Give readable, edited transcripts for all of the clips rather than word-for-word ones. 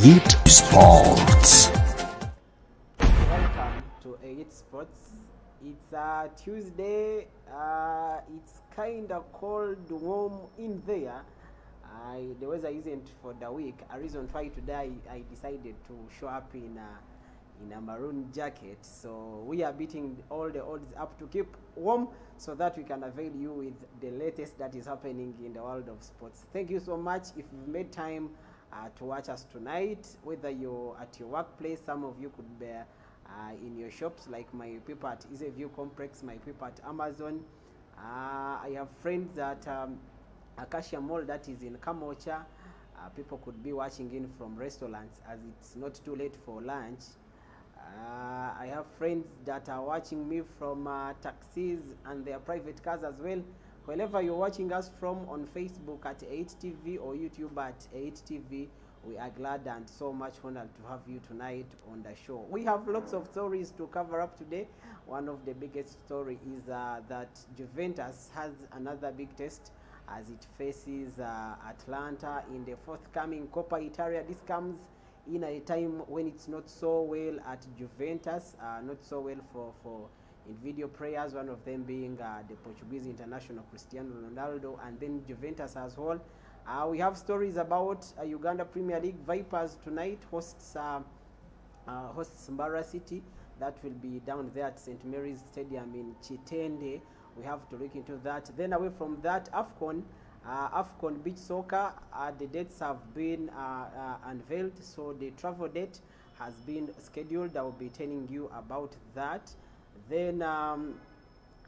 Yeet Sports. Welcome to Yeet Sports. It's Tuesday. It's kind of cold, warm in there. The weather isn't for the week. A reason why today I decided to show up in a maroon jacket. So we are beating all the odds up to keep warm so that we can avail you with the latest that is happening in the world of sports. Thank you so much. If you've made time to watch us tonight, whether you're at your workplace, some of you could be in your shops, like my people at Easyview Complex, my people at Amazon. I have friends at Acacia Mall that is in Kamocha. People could be watching in from restaurants as it's not too late for lunch. I have friends that are watching me from taxis and their private cars as well. Wherever you're watching us from, on Facebook at 8TV or YouTube at 8TV, we are glad and so much honored to have you tonight on the show. We have lots of stories to cover up today. One of the biggest story is that Juventus has another big test as it faces Atlanta in the forthcoming Coppa Italia. This comes in a time when it's not so well at Juventus, not so well for individual players, one of them being the Portuguese international Cristiano Ronaldo, and then Juventus as well. We have stories about Uganda Premier League. Vipers tonight hosts Mbara City. That will be down there at St. Mary's Stadium in Chitende. We have to look into that. Then away from that, AFCON beach soccer, the dates have been unveiled, so the travel date has been scheduled. I will be telling you about that. Then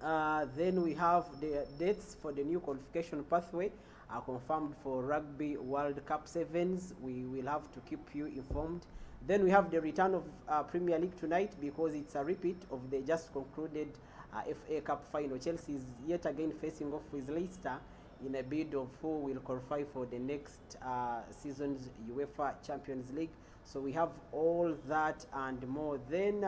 we have the dates for the new qualification pathway are confirmed for Rugby World Cup Sevens. We will have to keep you informed. Then we have the return of Premier League tonight because it's a repeat of the just concluded FA Cup final. Chelsea is yet again facing off with Leicester in a bid of who will qualify for the next season's UEFA Champions League. So we have all that and more. Then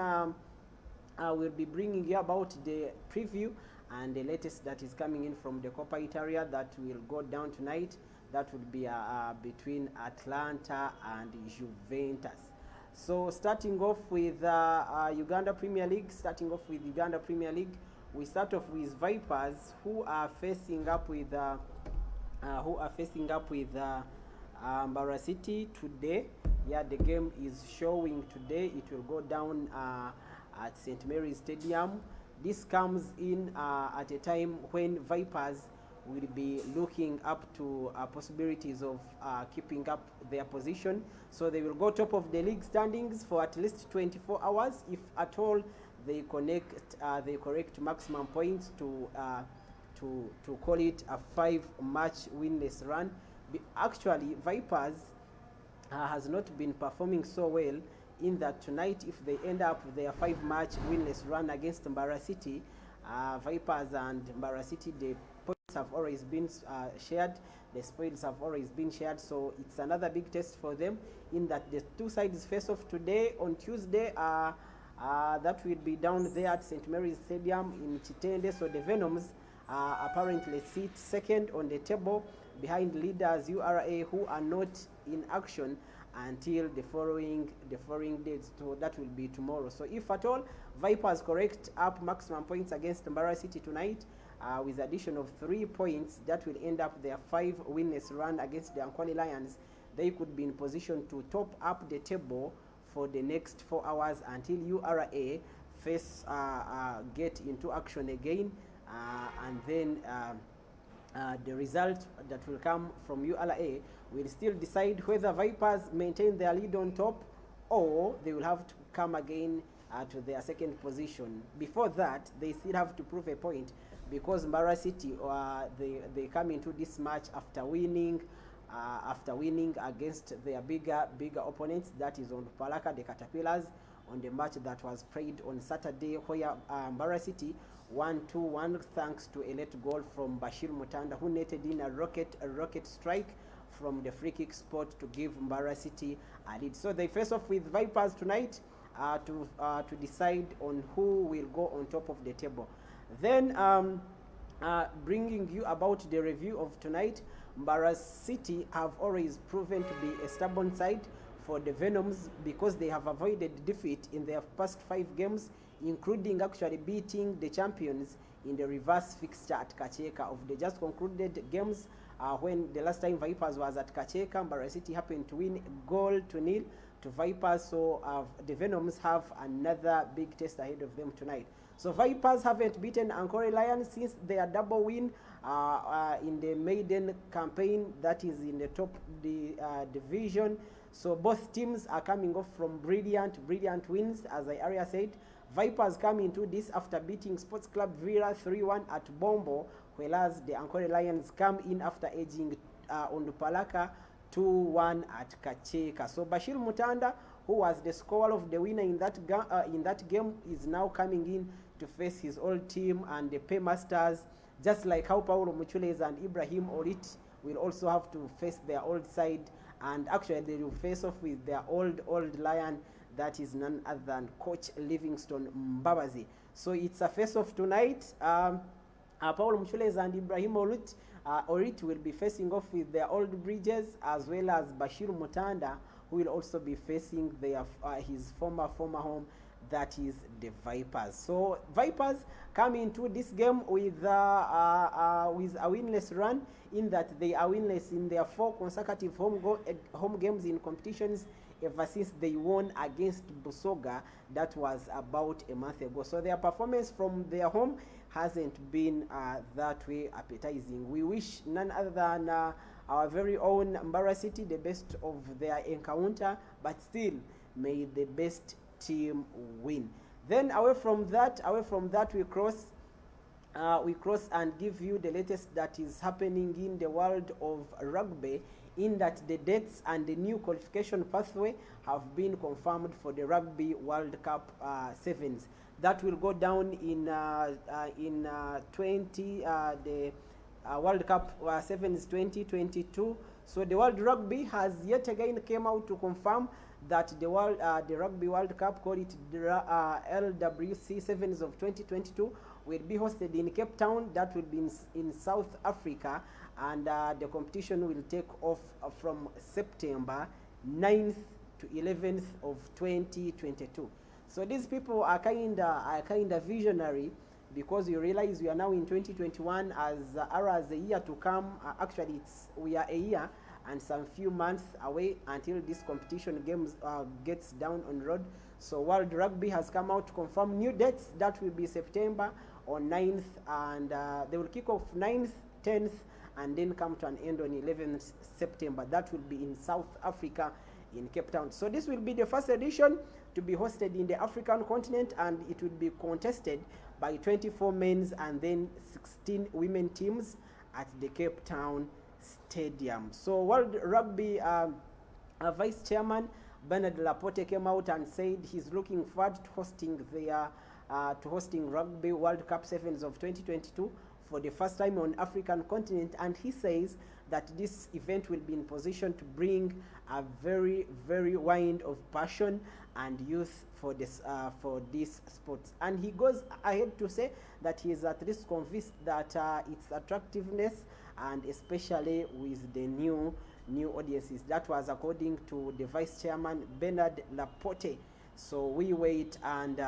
we'll be bringing you about the preview and the latest that is coming in from the Coppa Italia that will go down tonight. That will be between Atlanta and Juventus. So starting off with Uganda Premier League, we start off with Vipers, who are facing up with Mbara City today. Yeah, the game is showing today. It will go down at St. Mary's Stadium. This comes in at a time when Vipers will be looking up to possibilities of keeping up their position. So they will go top of the league standings for at least 24 hours. If at all they correct maximum points to call it a 5-match winless run. Actually, Vipers has not been performing so well, in that tonight, if they end up their 5-match winless run against Mbara City, Vipers and Mbara City, the points have always been shared, the spoils have always been shared, so it's another big test for them, in that the two sides face off today on Tuesday. That will be down there at St. Mary's Stadium in Chitende. So the Venoms apparently sit second on the table behind leaders URA, who are not in action until the following dates. So that will be tomorrow. So if at all Vipers correct up maximum points against Mbara City tonight, with addition of 3 points, that will end up their 5 winless run against the Ankwali Lions. They could be in position to top up the table for the next 4 hours until URA get into action again, and then the result that will come from URA will still decide whether Vipers maintain their lead on top or they will have to come again to their second position. Before that, they still have to prove a point, because Mbara City they come into this match after winning against their bigger opponents, that is on Palaka, the Caterpillars, on the match that was played on Saturday, where Mbara City won 2-1 thanks to a late goal from Bashir Mutanda, who netted in a rocket strike from the free kick spot to give Mbara City a lead. So they face off with Vipers tonight to decide on who will go on top of the table. Then bringing you about the review of tonight, Mbara City have always proven to be a stubborn side for the Venoms because they have avoided defeat in their past 5 games, including actually beating the champions in the reverse fixture at Kacheka. Of the just concluded games, when the last time Vipers was at Kacheka, Mbarara City happened to win goal to nil to Vipers, so the Venoms have another big test ahead of them tonight. So Vipers haven't beaten Ankole Lions since their double win in the maiden campaign, that is in the top division. So both teams are coming off from brilliant wins, as I earlier said. Vipers come into this after beating Sports Club Villa 3-1 at Bombo, whereas the Ankole Lions come in after edging Ondupalaka 2-1 at Kacheka. So Bashir Mutanda, who was the scorer of the winner in that game, is now coming in to face his old team and the Paymasters, just like how Paulo Muchules and Ibrahim Orit will also have to face their old side, and actually they will face off with their old lion, that is none other than Coach Livingstone Mbabazi. So it's a face-off tonight. Paulo Muchules and Ibrahim Orit will be facing off with their old bridges, as well as Bashir Mutanda, who will also be facing his former home, that is the Vipers. So Vipers come into this game with a winless run, in that they are winless in their 4 consecutive home games in competitions ever since they won against Busoga. That was about a month ago. So their performance from their home hasn't been that way appetizing. We wish none other than our very own Mbarara City the best of their encounter, but still may the best team win. Then away from that we cross and give you the latest that is happening in the world of rugby, in that the dates and the new qualification pathway have been confirmed for the Rugby World Cup sevens. That will go down in 20 the World Cup sevens 2022. So the World Rugby has yet again came out to confirm that the Rugby World Cup, call it the LWC Sevens of 2022, will be hosted in Cape Town. That will be in South Africa, and the competition will take off from September 9th to 11th of 2022. So these people are kinda visionary, because you realize we are now in 2021, as a year to come. Actually, we are a year and some few months away until this competition games gets down on road. So World Rugby has come out to confirm new dates. That will be September on 9th, and they will kick off 9th, 10th, and then come to an end on 11th September. That will be in South Africa, in Cape Town. So this will be the first edition to be hosted in the African continent, and it will be contested by 24 men's and then 16 women teams at the Cape Town Stadium. So World Rugby Vice Chairman Bernard Laporte came out and said he's looking forward to hosting Rugby World Cup Sevens of 2022 for the first time on African continent, and he says that this event will be in position to bring a very wind of passion and youth for this sports. And he goes ahead to say that he is at least convinced that its attractiveness, and especially with the new audiences. That was according to the Vice Chairman Bernard Laporte. So we wait and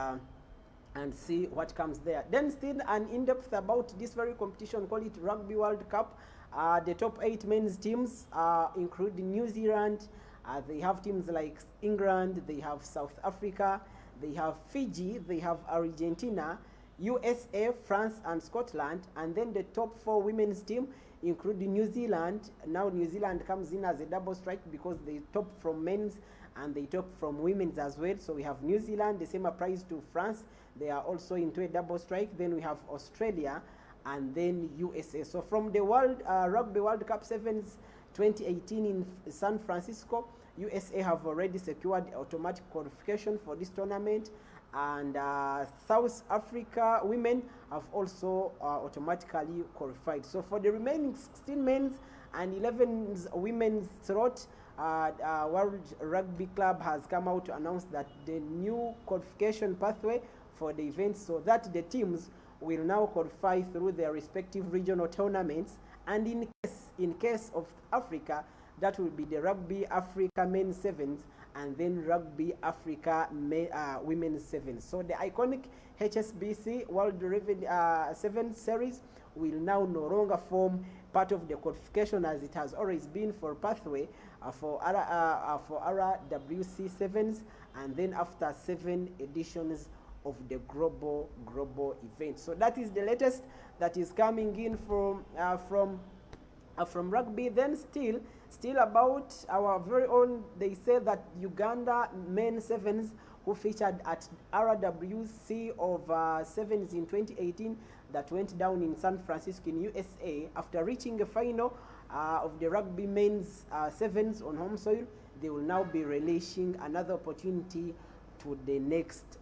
see what comes there. Then still an in-depth about this very competition, call it Rugby World Cup. The top 8 men's teams include New Zealand. They have teams like England, they have South Africa, they have Fiji, they have Argentina, USA, France, and Scotland. And then the top 4 women's team include New Zealand. Now New Zealand comes in as a double strike because they top from men's and they top from women's as well. So we have New Zealand, the same applies to France. They are also into a double strike. Then we have Australia and then USA. So from the Rugby World Cup Sevens 2018 in San Francisco, USA have already secured automatic qualification for this tournament, and South Africa women have also automatically qualified. So for the remaining 16 men's and 11 women's slot, World Rugby Club has come out to announce that the new qualification pathway for the event, so that the teams will now qualify through their respective regional tournaments, and in case of Africa, that will be the Rugby Africa Men's Sevens and then Rugby Africa Women's Sevens. So the iconic HSBC World Sevens Series will now no longer form part of the qualification as it has always been for pathway for RWC Sevens, and then after 7 editions of the global event. So that is the latest that is coming in from rugby. Then still about our very own, they say that Uganda men sevens who featured at RWC of sevens in 2018 that went down in San Francisco in USA, after reaching a final of the rugby men's sevens on home soil, they will now be relishing another opportunity to the next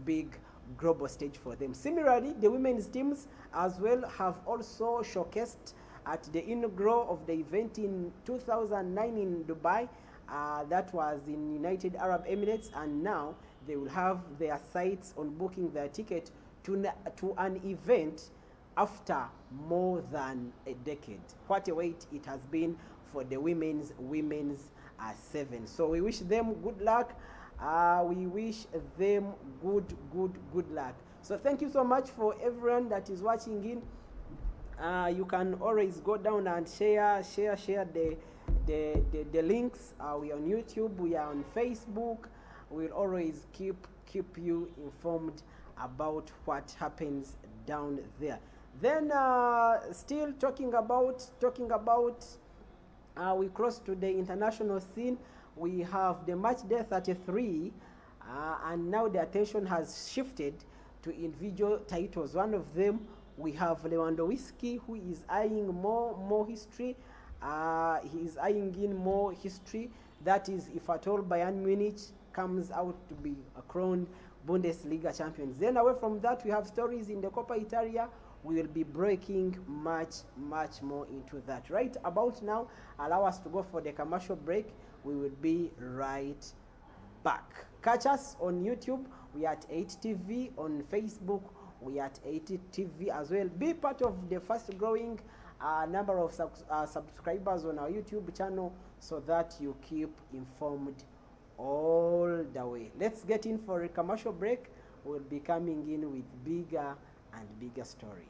big global stage for them. Similarly, the women's teams as well have also showcased at the inaugural of the event in 2009 in Dubai. That was in United Arab Emirates, and now they will have their sights on booking their ticket to an event after more than a decade. What a wait it has been for the women's seven. So we wish them good luck. We wish them good luck. So thank you so much for everyone that is watching in. You can always go down and share the links. We are on YouTube, we are on Facebook. We'll always keep you informed about what happens down there. Then still talking about we cross to the international scene. We have the match day 33, and now the attention has shifted to individual titles. One of them, we have Lewandowski, who is eyeing more history. He is eyeing in more history. That is, if at all Bayern Munich comes out to be crowned Bundesliga champions. Then away from that, we have stories in the Coppa Italia. We will be breaking much more into that. Right about now, allow us to go for the commercial break. We will be right back. Catch us on YouTube. We are at 8TV. On Facebook, we are at 8TV as well. Be part of the fast growing number of subscribers on our YouTube channel so that you keep informed all the way. Let's get in for a commercial break. We'll be coming in with bigger and bigger stories.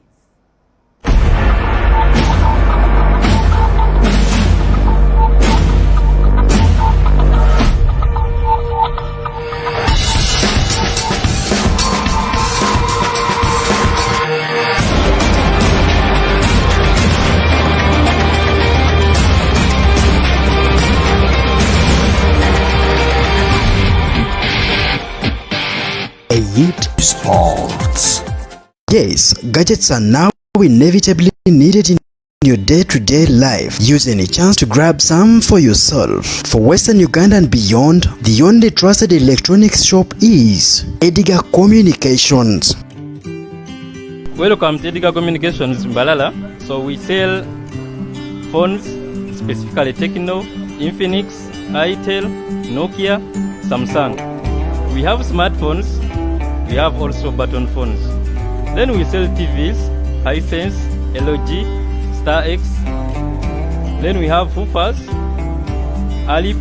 Sports. Yes, gadgets are now inevitably needed in your day-to-day life. Use any chance to grab some for yourself. For Western Uganda and beyond, the only trusted electronics shop is Edgar Communications. Welcome to Edgar Communications Mbalala. So we sell phones, specifically Techno, Infinix, Itel, Nokia, Samsung. We have smartphones. We have also button phones. Then we sell TVs, Hisense, LG, Star X. Then we have Fufas, Alip,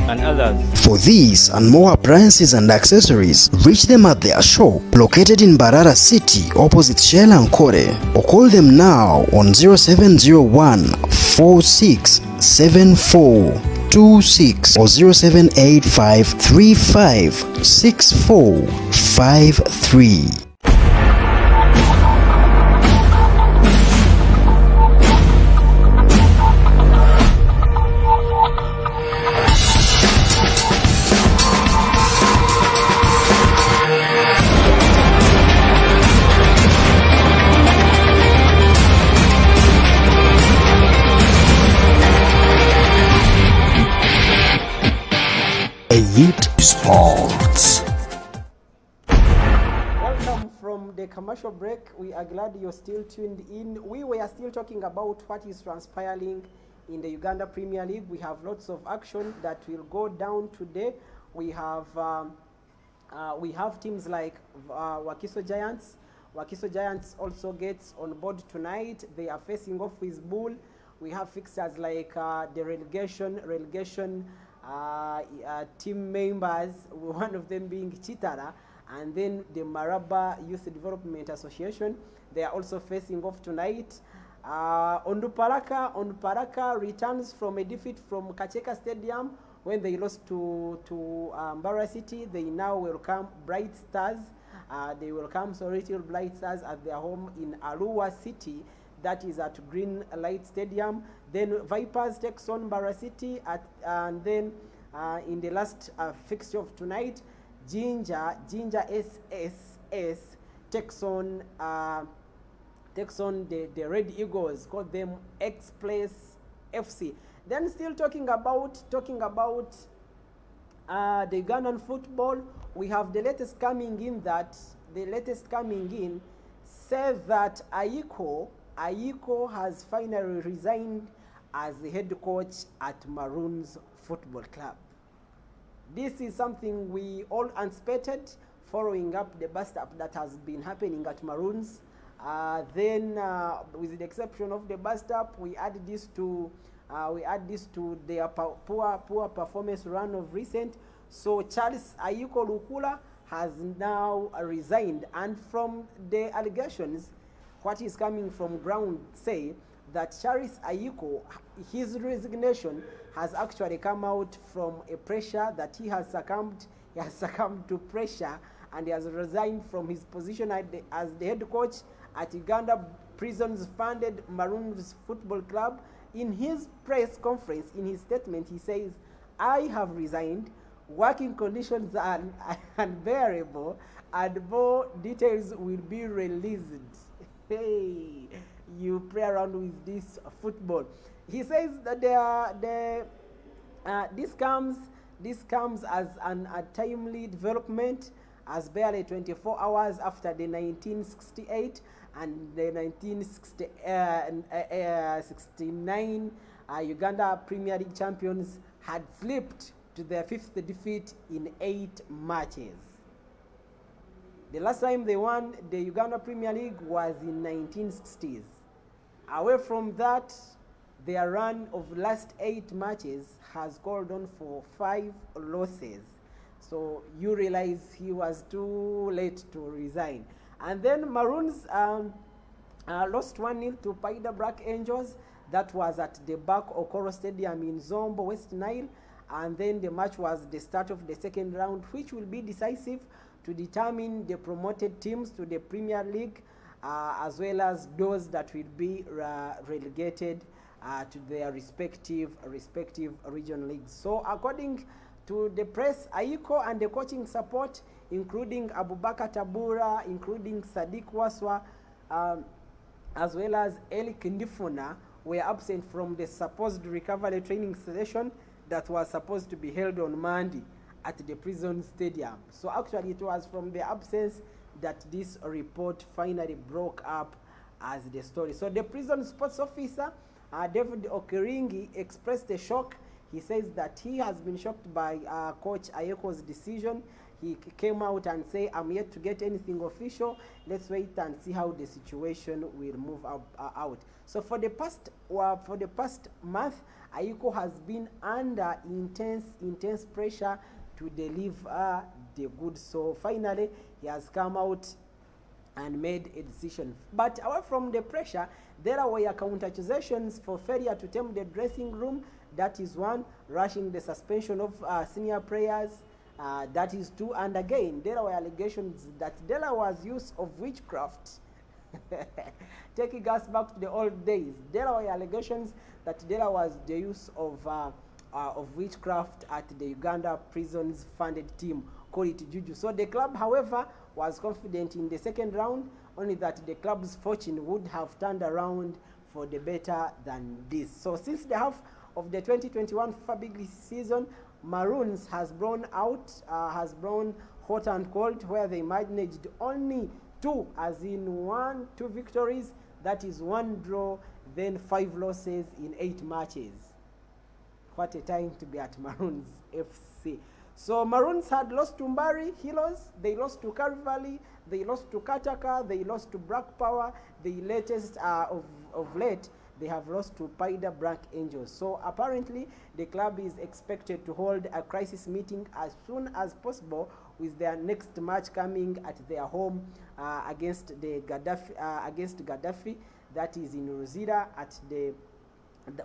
and others. For these and more appliances and accessories, reach them at their shop located in Barara City opposite Shell and Kore, or call them now on 0701 467426 or 0785 356453. Sports. Welcome from the commercial break. We are glad you're still tuned in. We were still talking about what is transpiring in the Uganda Premier League. We have lots of action that will go down today. We have teams like Wakiso Giants. Wakiso Giants also gets on board tonight. They are facing off with Bull. We have fixtures like the relegation team members, one of them being Chitara, and then the Maraba Youth Development Association. They are also facing off tonight. Onduparaka returns from a defeat from Kacheka Stadium when they lost to Mbara City. They now welcome Bright Stars. They welcome Sorrento Bright Stars at their home in Arua City. That is at Green Light Stadium. Then Vipers takes on Mbara City and then in the last fixture of tonight, Ginger SSS takes on the Red Eagles, called them X-Place FC. Then still talking about the Ugandan football, we have the latest coming in says that Aiko has finally resigned as the head coach at Maroons Football Club. This is something we all anticipated, following up the bust-up that has been happening at Maroons. Then, with the exception of the bust-up, we add this to their poor performance run of recent. So Charles Aiko Lukula has now resigned, and from the allegations, what is coming from ground say that Charles Aiko, his resignation has actually come out from a pressure that he has succumbed to pressure, and he has resigned from his position as the head coach at Uganda Prisons funded Maroons Football Club. In his press conference, in his statement, he says, "I have resigned. Working conditions are unbearable, and more details will be released." Hey, you play around with this football. He says that this comes as an untimely development, as barely 24 hours after the 1968 and the 1969 Uganda Premier League champions had slipped to their 5th defeat in 8 matches. The last time they won the Uganda Premier League was in 1960s. Away from that, their run of last 8 matches has gone on for 5 losses. So you realize he was too late to resign. And then Maroons lost 1-0 to Paida Black Angels. That was at the Bak Okoro Stadium in Zombo, West Nile. And then the match was the start of the second round, which will be decisive to determine the promoted teams to the Premier League, as well as those that will be relegated to their respective regional leagues. So according to the press, Aiko and the coaching support, including Abubakar Tabura, including Sadiq Waswa, as well as Eli Kindifuna, were absent from the supposed recovery training session that was supposed to be held on Monday at the prison stadium. So actually it was from the absence that this report finally broke up as the story. So the prison sports officer, David Okiringi, expressed a shock. He says that he has been shocked by Coach Ayeko's decision. He came out and said, "I'm yet to get anything official. Let's wait and see how the situation will move out." So for the past month, Ayeko has been under intense pressure to deliver the goods. So finally, he has come out and made a decision. But away from the pressure, there were counter accusations for failure to tame the dressing room. That is 1. Rushing the suspension of senior players. That is 2. And again, there were allegations that there was use of witchcraft. Taking us back to the old days, there were allegations that there was the use of witchcraft at the Uganda Prisons funded team, call it Juju. So the club, however, was confident in the second round, only that the club's fortune would have turned around for the better than this. So since the half of the 2021 FIFA Big League season, Maroons has blown hot and cold, where they managed only 2 victories, that is 1 draw, then 5 losses in 8 matches. What a time to be at Maroons FC. So Maroons had lost to Mbari Heroes, they lost to Karivali, they lost to Kataka, they lost to Black Power. The latest of late, they have lost to Paida Black Angels. So apparently the club is expected to hold a crisis meeting as soon as possible, with their next match coming at their home against Gaddafi, that is in Rosita at the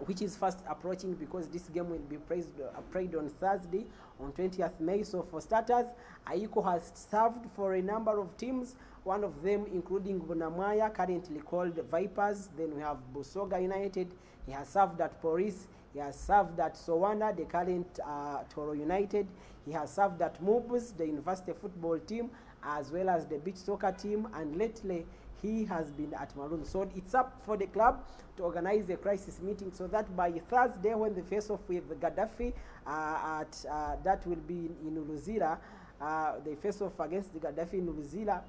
which is fast approaching, because this game will be played on Thursday on 20th May. So for starters, Aiko has served for a number of teams, one of them including Bunamaya, currently called Vipers. Then we have Busoga United. He has served at Police. He has served at Sowana, the current Toro United. He has served at Mubus, the university football team, as well as the beach soccer team, and lately he has been at Maroon. So it's up for the club to organize a crisis meeting, so that by Thursday, when they face off with Gaddafi, that will be in Uluzira, they face off against the Gaddafi in Uluzira,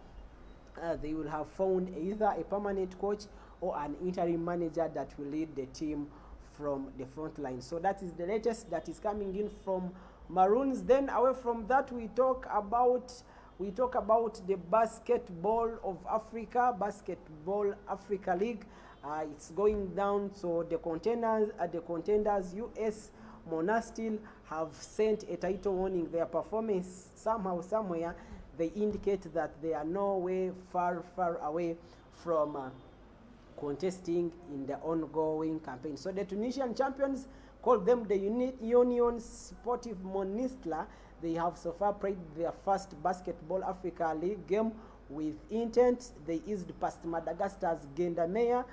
they will have found either a permanent coach or an interim manager that will lead the team from the front line. So that is the latest that is coming in from Maroons. Then away from that, we talk about the Basketball of Africa, Basketball Africa League. It's going down. So the contenders US Monastir have sent a title warning. Their performance somehow, somewhere, they indicate that they are no way far away from contesting in the ongoing campaign. So the Tunisian champions, call them the Union Sportive Monastir. They have so far played their first Basketball Africa League game with intent. They eased past Madagascar's Gendarmerie.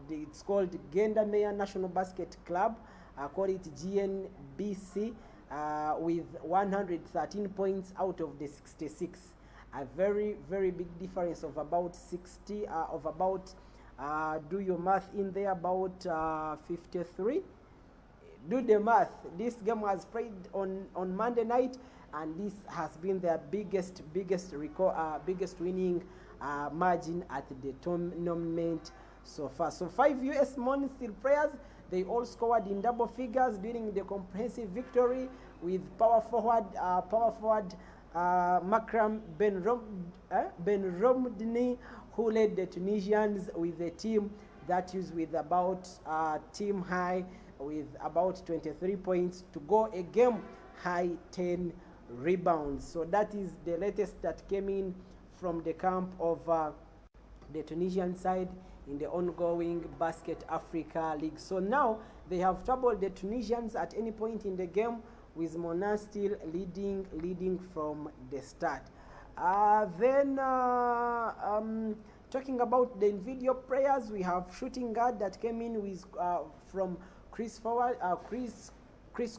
It's called Gendarmerie National Basket Club. Call it GNBC, with 113 points out of the 66. A very, very big difference of about 60, do your math in there, about 53. Do the math. This game was played on Monday night, and this has been their biggest winning margin at the tournament so far. So 5 US Monastir players, they all scored in double figures during the comprehensive victory, with power forward Makram Ben Romdini, who led the Tunisians with a team that is with about team high with about 23 points to go, a game high 10 rebounds. So that is the latest that came in from the camp of the Tunisian side in the ongoing Basket Africa League. So now they have troubled the Tunisians at any point in the game, with Monastir leading from the start. Talking about the individual players, we have shooting guard that came in with from Chris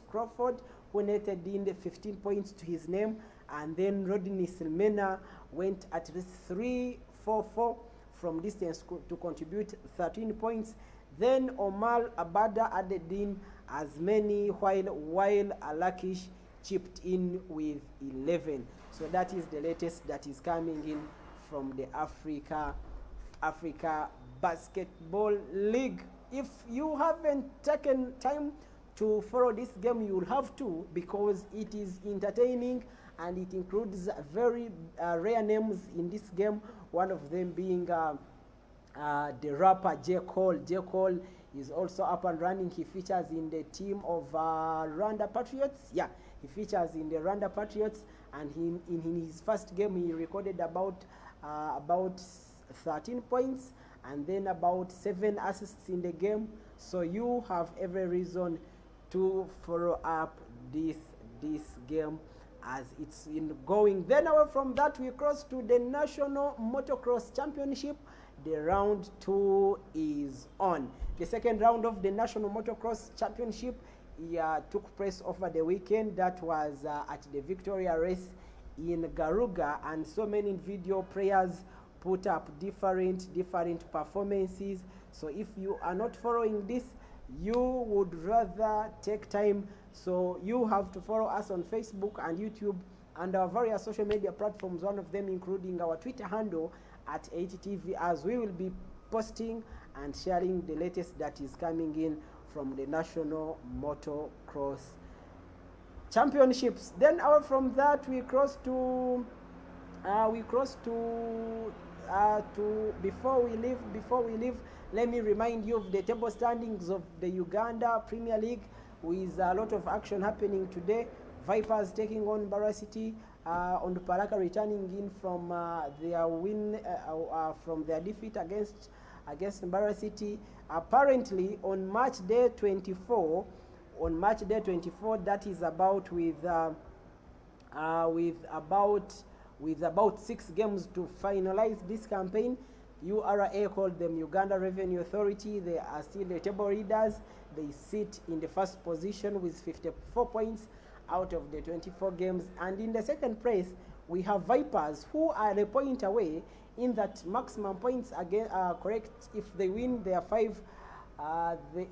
Crawford, who netted in the 15 points to his name, and then Rodney Silmena went at 3-4-4 from distance to contribute 13 points. Then Omar Abada added in as many, while Alakish chipped in with 11. So that is the latest that is coming in from the Africa Basketball League. If you haven't taken time to follow this game, you will have to, because it is entertaining and it includes very rare names in this game, one of them being the rapper J. Cole. J. Cole is also up and running. He features in the team of Rwanda Patriots. Yeah, he features in the Rwanda Patriots, and in his first game he recorded about 13 points and then about 7 assists in the game. So you have every reason to follow up this game as it's going. Then away from that, we cross to the National Motocross Championship. The round 2 is on. The second round of the National Motocross Championship took place over the weekend. That was at the Victoria Race in Garuga, and so many video players put up different performances. So if you are not following this, you would rather take time. So you have to follow us on Facebook and YouTube and our various social media platforms, one of them including our Twitter handle at 80TV, as we will be posting and sharing the latest that is coming in from the National Motocross Championships. Then out from that, we cross to before we leave, let me remind you of the table standings of the Uganda Premier League, with a lot of action happening today. Vipers taking on Mbarara City, on the Paraka returning in from their win, from their defeat against Mbarara City. Apparently on match day 24, that is about with about 6 games to finalize this campaign. URA, called them Uganda Revenue Authority, they are still the table leaders. They sit in the first position with 54 points out of the 24 games. And in the second place, we have Vipers, who are a point away, in that maximum points again are correct if they win their 5.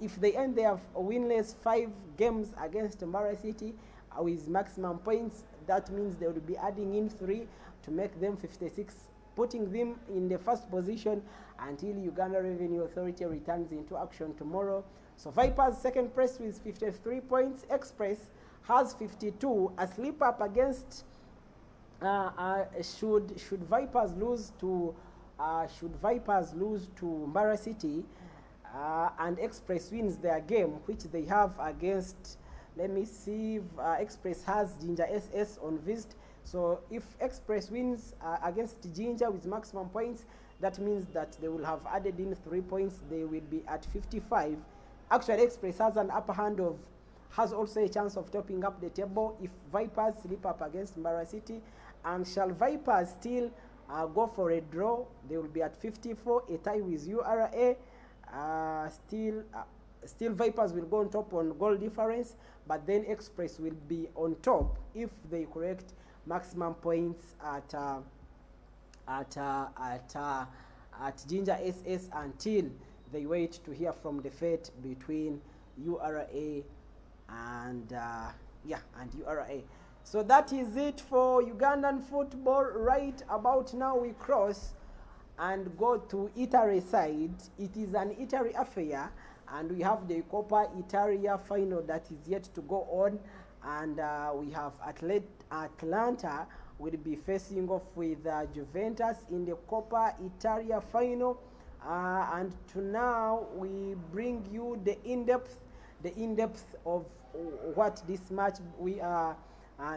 If they end their winless 5 games against Mbarara City with maximum points, that means they will be adding in 3 to make them 56, putting them in the first position until Uganda Revenue Authority returns into action tomorrow. So Vipers second place with 53 points. Express has 52. A slip up against should Vipers lose to Mbarara City, and Express wins their game, which they have against, let me see, if, Express has Ginger SS on visit. So if Express wins against Ginger with maximum points, that means that they will have added in 3 points. They will be at 55. Actually, Express has an upper hand of, has also a chance of topping up the table if Vipers slip up against Mbarara City. And shall Vipers still go for a draw, they will be at 54, a tie with URA. Still Vipers will go on top on goal difference, but then Express will be on top if they correct maximum points at Ginger SS until they wait to hear from the fate between URA and URA. So that is it for Ugandan football. Right about now we cross and go to Italy side. It is an Italy affair, and we have the Coppa Italia final that is yet to go on, and we have Atlanta will be facing off with Juventus in the Coppa Italia final. And to now we bring you the in-depth of what this match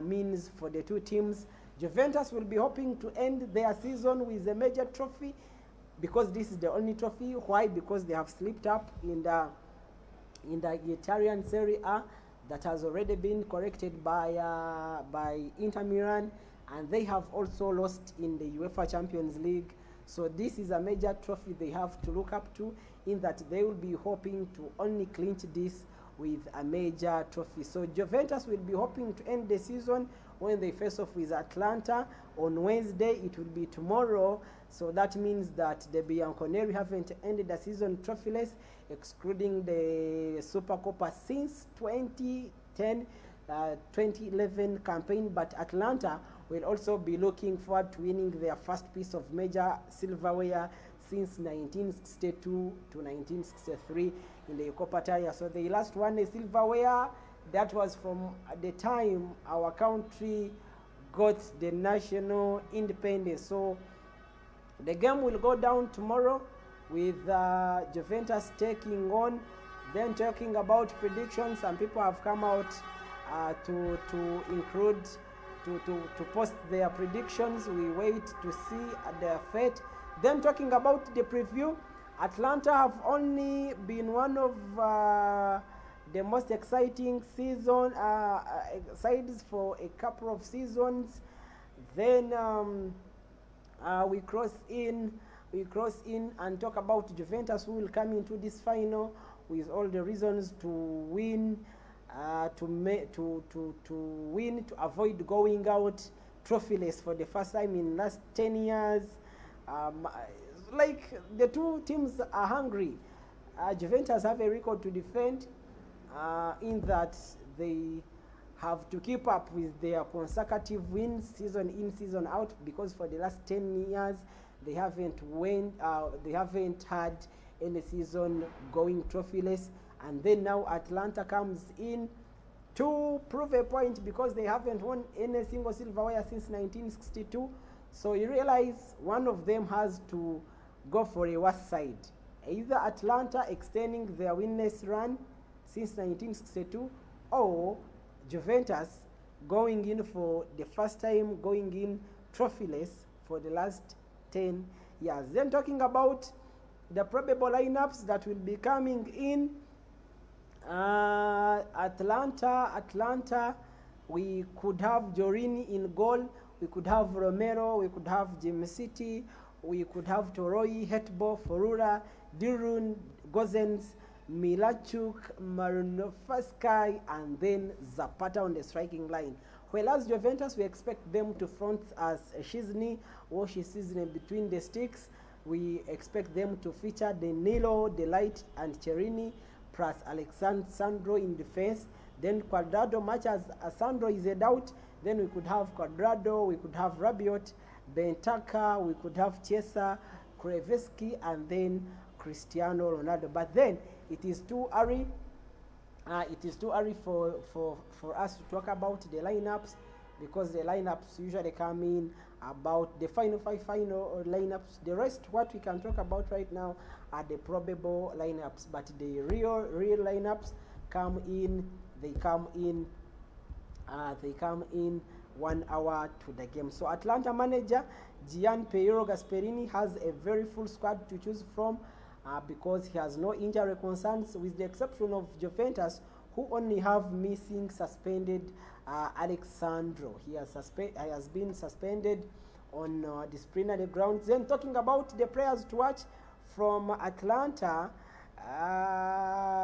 means for the two teams. Juventus will be hoping to end their season with a major trophy, because this is the only trophy. Why? Because they have slipped up in the Italian Serie A that has already been corrected by Inter Milan, and they have also lost in the UEFA Champions League. So this is a major trophy they have to look up to, in that they will be hoping to only clinch this with a major trophy. So Juventus will be hoping to end the season when they face off with Atlanta on Wednesday. It will be tomorrow. So that means that the Bianconeri haven't ended the season trophyless, excluding the Supercoppa since 2011 campaign. But Atlanta will also be looking forward to winning their first piece of major silverware since 1962 to 1963 in the Coppa Italia. So they last won a silverware. That was from the time our country got the national independence. So the game will go down tomorrow with Juventus taking on. Then talking about predictions, some people have come out to post their predictions. We wait to see their fate. Then talking about the preview, Atlanta have only been one of the most exciting season sides for a couple of seasons. Then we cross in and talk about Juventus, who will come into this final with all the reasons to win, to avoid going out trophyless for the first time in last 10 years. Like the two teams are hungry. Juventus have a record to defend, in that they have to keep up with their consecutive wins season in, season out, because for the last 10 years they haven't had any season going trophyless. And then now Atlanta comes in to prove a point, because they haven't won any single silverware since 1962. So you realize one of them has to go for a worse side. Either Atlanta extending their winless run since 1962, or Juventus going in for the first time, going in trophyless for the last 10 years. Then talking about the probable lineups that will be coming in, Atlanta, we could have Jorini in goal, we could have Romero, we could have James City, we could have Toroi, Hetbo, Forura, Dirun, Gozens, Milachuk, Marunovsky, and then Zapata on the striking line. Whereas Juventus, we expect them to front as Szczesny, Szczesny between the sticks. We expect them to feature Danilo, Delight, and Cherini, plus Alexandro in defense. Then Cuadrado, much as Sandro is a doubt, then we could have Cuadrado, we could have Rabiot, Bentaka, we could have Chiesa, Krevetsky, and then Cristiano Ronaldo. But then it is too early. It is too early for us to talk about the lineups, because the lineups usually come in about the final lineups. The rest, what we can talk about right now, are the probable lineups. But the real lineups come in. They come in 1 hour to the game. So Atlanta manager Gian Piero Gasperini has a very full squad to choose from, because he has no injury concerns, with the exception of Juventus, who only have missing suspended Alexandro. He has been suspended on disciplinary grounds. Then talking about the players to watch from Atlanta,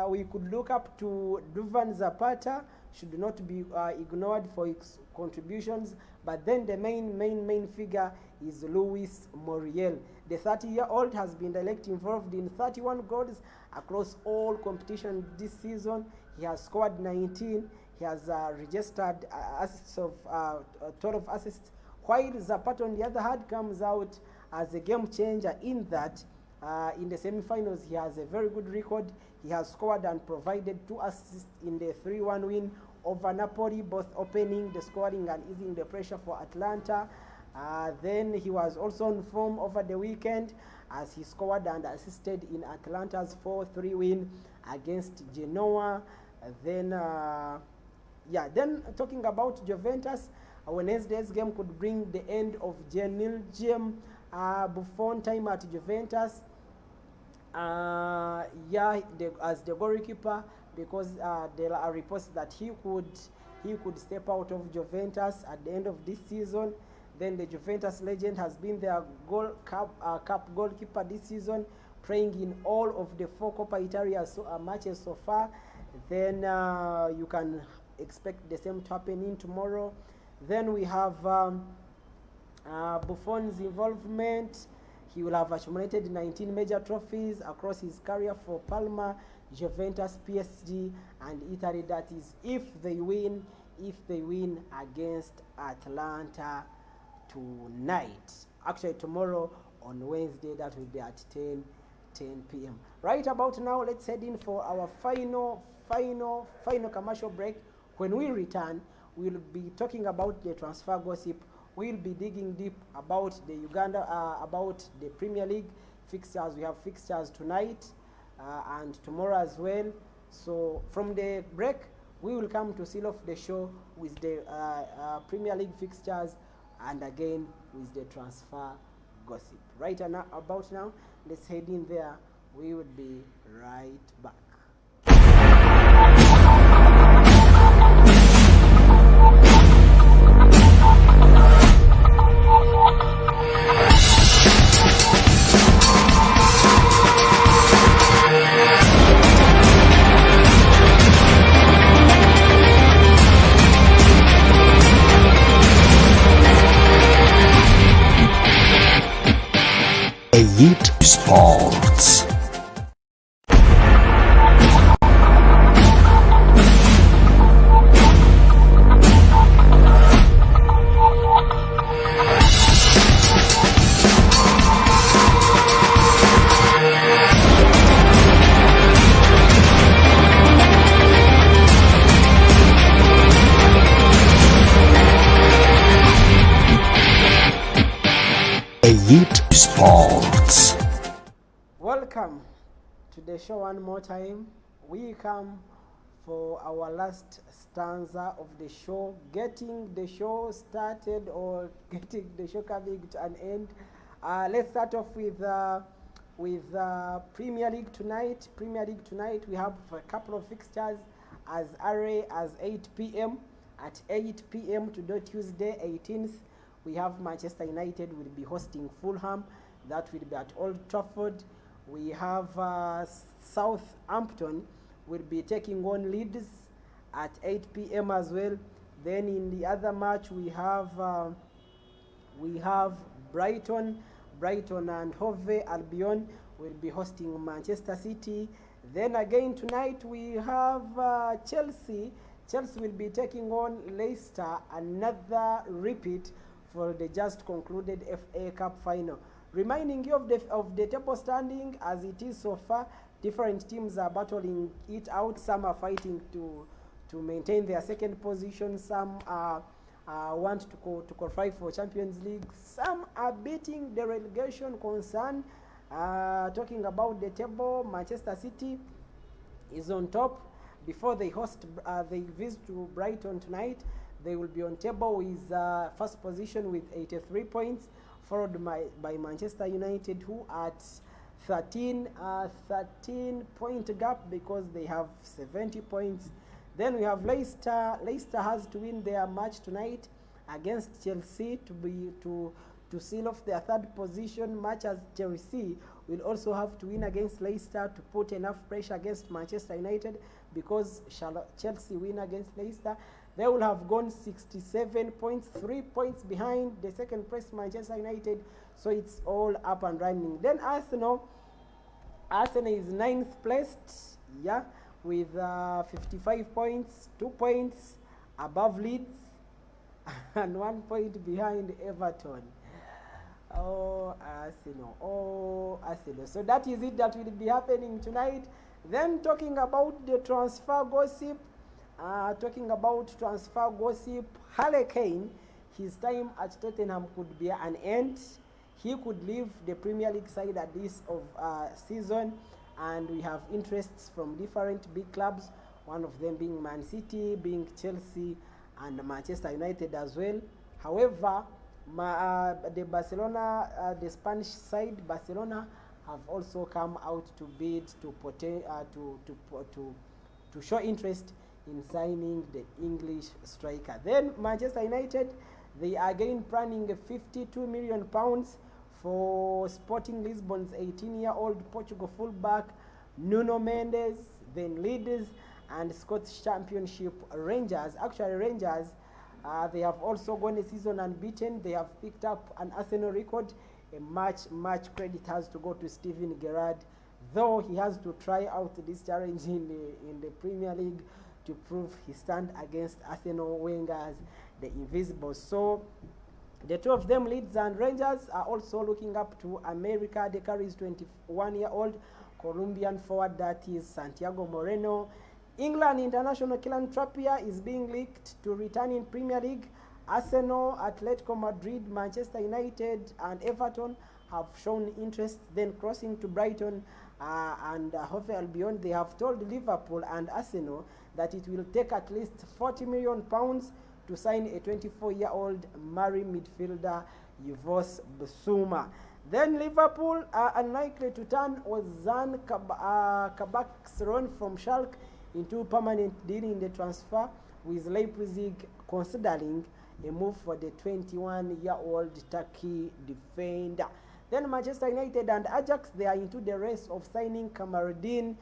we could look up to Duvan Zapata, should not be ignored for his contributions. But then the main figure is Luis Muriel. The 30-year-old has been directly involved in 31 goals across all competitions this season. He has scored 19. He has registered assists of 12 assists, while Zapata, on the other hand, comes out as a game changer in that in the semi-finals he has a very good record. He has scored and provided 2 assists in the 3-1 win over Napoli, both opening the scoring and easing the pressure for Atlanta. Then he was also on form over the weekend, as he scored and assisted in Atlanta's 4-3 win against Genoa. Then talking about Juventus, Wednesday's game could bring the end of Gianluigi Buffon time at Juventus. As the goalkeeper, because there are reports that he could step out of Juventus at the end of this season. Then the Juventus legend has been their cup goalkeeper this season, playing in all of the 4 Coppa Italia matches so far. Then you can expect the same to happen in tomorrow. Then we have Buffon's involvement. He will have accumulated 19 major trophies across his career for Palma, Juventus, PSG, and Italy. That is if they win against Atlanta tonight. Actually tomorrow on Wednesday, that will be at 10 p.m. Right about now, let's head in for our final commercial break. When we return, we'll be talking about the transfer gossip. We'll be digging deep about the about the Premier League fixtures. We have fixtures tonight and tomorrow as well. So from the break, we will come to seal off the show with the Premier League fixtures, and again with the transfer gossip. Right about now, let's head in there. We will be right back. Elite Sports. Welcome to the show one more time. We come for our last stanza of the show, getting the show started or getting the show coming to an end. Let's start off with Premier League tonight. Premier League tonight, we have a couple of fixtures as early as 8 p.m. At 8 p.m. today, Tuesday 18th, we have Manchester United will be hosting Fulham. That will be at Old Trafford. We have Southampton will be taking on Leeds at 8 p.m. as well. Then in the other match, we have Brighton and Hove Albion will be hosting Manchester City. Then again tonight we have Chelsea. Chelsea will be taking on Leicester, another repeat for the just concluded FA Cup final. Reminding you of the table standing as it is so far. Different teams are battling it out. Some are fighting to maintain their second position. Some want to qualify for Champions League. Some are beating the relegation concern. Talking about the table, Manchester City is on top. Before they visit to Brighton tonight, they will be on table with first position with 83 points, followed by Manchester United, who at 13 point gap because they have 70 points. Then we have Leicester. Leicester has to win their match tonight against Chelsea to seal off their third position, much as Chelsea will also have to win against Leicester to put enough pressure against Manchester United, because Chelsea win against Leicester, they will have gone 67 points, 3 points behind the second place Manchester United, so it's all up and running. Then Arsenal is 9th placed, with 55 points, 2 points above Leeds and 1 point behind Everton. Oh, Arsenal. So that is it that will be happening tonight. Then talking about the transfer gossip, Harry Kane, his time at Tottenham could be an end. He could leave the Premier League side at this of season, and we have interests from different big clubs, one of them being Man City, being Chelsea, and Manchester United as well. However, the Spanish side, Barcelona, have also come out to bid to show interest in signing the English striker. Then Manchester United, they are again planning a £52 million for Sporting Lisbon's 18-year-old Portugal fullback Nuno Mendes. Then Leeds and Scottish Championship Rangers. Actually, Rangers, they have also gone a season unbeaten. They have picked up an Arsenal record. A much credit has to go to Steven Gerrard, though he has to try out this challenge in the Premier League to prove his stand against Arsenal Wenger's the Invisibles. So the two of them, Leeds and Rangers, are also looking up to America. They carries 21-year-old Colombian forward, that is Santiago Moreno. England international Kylian Trippier is being linked to return in Premier League. Arsenal, Atletico Madrid, Manchester United, and Everton have shown interest. Then crossing to Brighton and Hove Albion, they have told Liverpool and Arsenal that it will take at least £40 million to sign a 24-year-old Mali midfielder Yves Bissouma. Then Liverpool are unlikely to turn Ozan Kabak's from Schalke into permanent deal in the transfer, with Leipzig considering a move for the 21-year-old Turkey defender. Then Manchester United and Ajax, they are into the race of signing Kamaruddin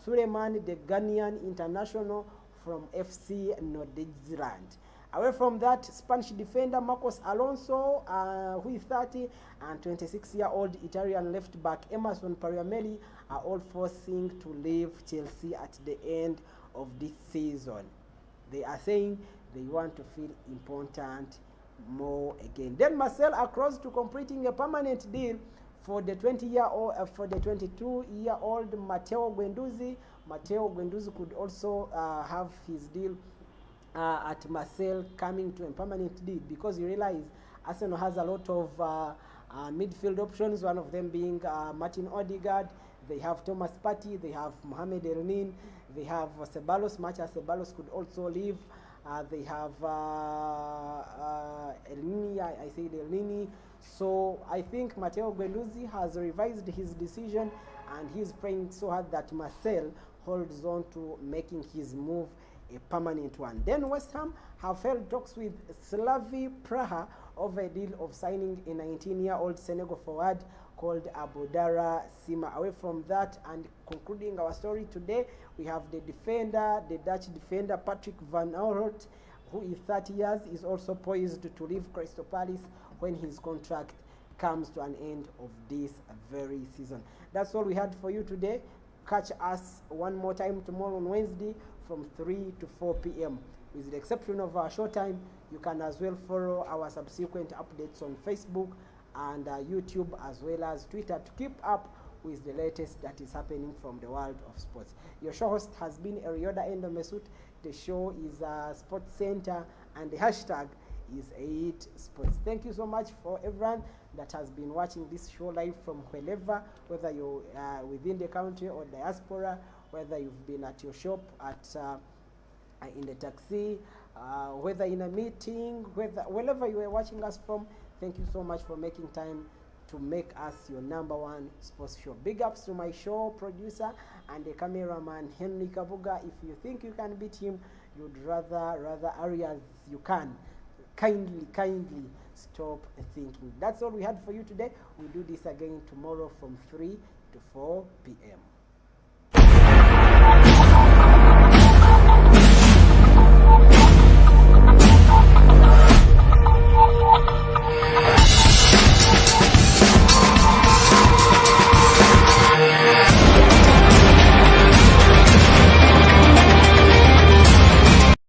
Suleiman, the Ghanaian international from FC Nordsjælland. Away from that, Spanish defender Marcos Alonso, who is 30, and 26-year-old Italian left-back Emerson Palmieri are all forcing to leave Chelsea at the end of this season. They are saying they want to feel important more again. Then Marcel across to completing a permanent deal for the 22-year-old Matteo Guendouzi. Matteo Guendouzi could also have his deal at Marcel coming to a permanent deal, because you realize Arsenal has a lot of midfield options, one of them being Martin Odegaard. They have Thomas Partey, they have Mohamed Elneny, they have Ceballos, much as Ceballos could also leave. They have Elneny, I said Elneny. So I think Matteo Guendouzi has revised his decision, and he's praying so hard that Marcel holds on to making his move a permanent one. Then West Ham have held talks with Slavia Praha over a deal of signing a 19-year-old Senegal forward called Abodara Sima. Away from that, and concluding our story today, we have the Dutch defender Patrick Van Aanholt, who is 30 years, is also poised to leave Crystal Palace when his contract comes to an end of this very season. That's all we had for you today. Catch us one more time tomorrow on Wednesday from 3 to 4 p.m. With the exception of our show time, you can as well follow our subsequent updates on Facebook and YouTube, as well as Twitter, to keep up with the latest that is happening from the world of sports. Your show host has been Erioda Endo Mesut. The show is Sports Center, and the hashtag is 8Sports. Thank you so much for everyone that has been watching this show live from wherever, whether you're within the country or diaspora, whether you've been at your shop, at in the taxi, whether in a meeting, wherever you are watching us from. Thank you so much for making time to make us your #1 sports show. Big ups to my show producer and the cameraman Henry Kabuga. If you think you can beat him, you'd rather areas you can. Kindly stop thinking. That's all we had for you today. We'll do this again tomorrow from 3 to 4 p.m.